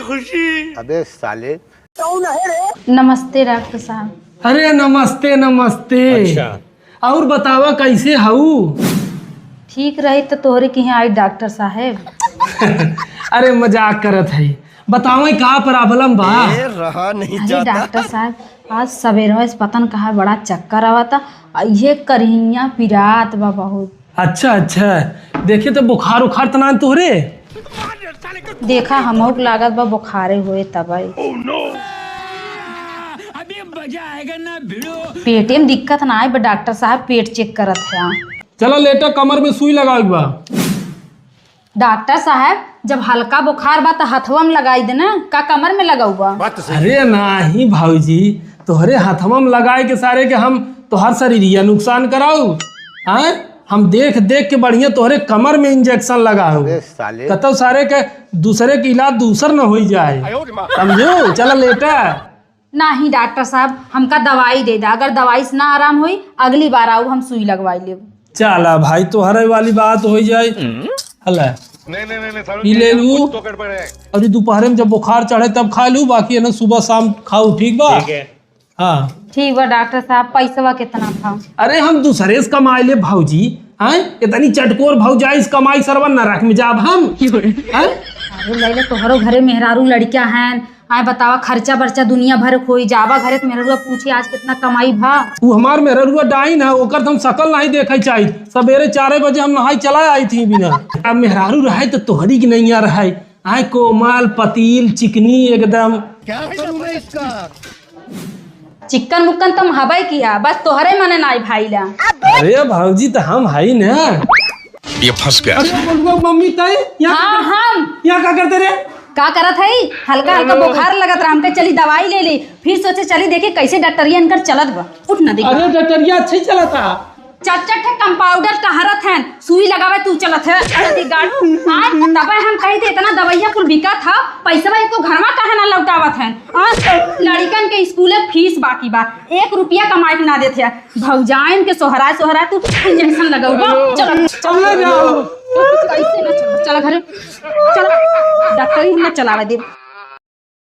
खुशी। अबे साले। नमस्ते डॉक्टर साहब। अरे नमस्ते नमस्ते। अच्छा और बतावा कैसे हऊ? ठीक रही तो तोहरे के यहाँ आई डॉक्टर साहब। अरे मजाक करत है, बतावा का प्रॉब्लम बा? रहा नहीं अरे डॉक्टर साहब आज सवेरे से पतन कहा बड़ा चक्कर आवा था, ये करहिया पिरात बा बहुत। अच्छा अच्छा, देखे तो बुखार उखार तना तोहरे? देखा हमहू के लागत बा बुखारे हुए तब पेटे में दिक्कत ना आए बा डॉक्टर साहब, पेट चेक करत है। चलो लेटा, कमर में सुई लगाई बा। डॉक्टर साहब जब हल्का बुखार बा तो हथवा में लगाई देना, का कमर में लगाऊ बा? अरे नहीं भाऊजी, तोहरे हथवा में लगाए के सारे के हम तोहर शरीरिया नुकसान कराऊ? हाँ हम देख देख के बढ़िया तोहरे कमर में इंजेक्शन लगाऊ, कतो सारे के दूसरे के इलाज दूसर न हो जाए, समझो? चलो लेटा। नहीं डॉक्टर साहब हमका दवाई दे दा, अगर दवाई से ना आराम हुई अगली बार आऊ हम सुई लगवाई ले। चला भाई तोहरे वाली बात हो जाए। हला नहीं ले लू, अभी दोपहर में जब बुखार चढ़े तब खा लू, बाकी है ना सुबह शाम खाऊ, ठीक बा? हाँ ठीक बा डॉक्टर साहब। पैसा कितना था? अरे हम दूसरे से कमाए ले भाऊजी, हाँ इतनी चटकोर भाऊजाई इस कमाई सरवन न रख में जाब हम। अरे तोहरो घरे मेहरारू लड़कियां हैं, आए बतावा खर्चा बर्चा दुनिया भर खोई जावा घरे तो मेहरुआ पूछे आज कितना कमाई भा। वो हमार मेहरुआ डाइन है, ओकर हम शकल नहीं देखे चाहिए। सवेरे 4 बजे हम नहाई चला आई थी बिना। अब मेहरारू रहे तो तोहरी की नहीं आ रहा है, आए कोमल पतील चिकनी एकदम। क्या करूं मैं इसका? चिकन मुक्कन तुम हवाई किया, बस तोहरे मने नाई भाई ला। अरे भाऊजी तो हम है ना। ये फंस गया। अरे मम्मी ताई हाँ हम यहाँ क्या करते रे? का करत है? हल्का हल्का बुखार लगत रहा, हमके चली दवाई ले ली, फिर सोचे चली देखे कैसे डॉक्टरिया इनकर चलत बा। उठ ना देख। अरे डॉक्टरिया अच्छा ही चला था। चट कंपाउंडर टहरत हैं, सुई लगावे तू चलत है। अरे गार्ड आज दवाई हम कही थे इतना दवाइया कुल बिका था, पैसा एको घरवा काहे ना लौटावत हैं? लड़कन के स्कूल फीस बाकी बा, 1 रुपया कमाई ना देते हैं। भौजाइन के सोहरा सोहरा तू इंजेक्शन लगाऊ बा। चलो चलो कैसे ना चलो घर चलो, डॉक्टर ही ना चलावे दे।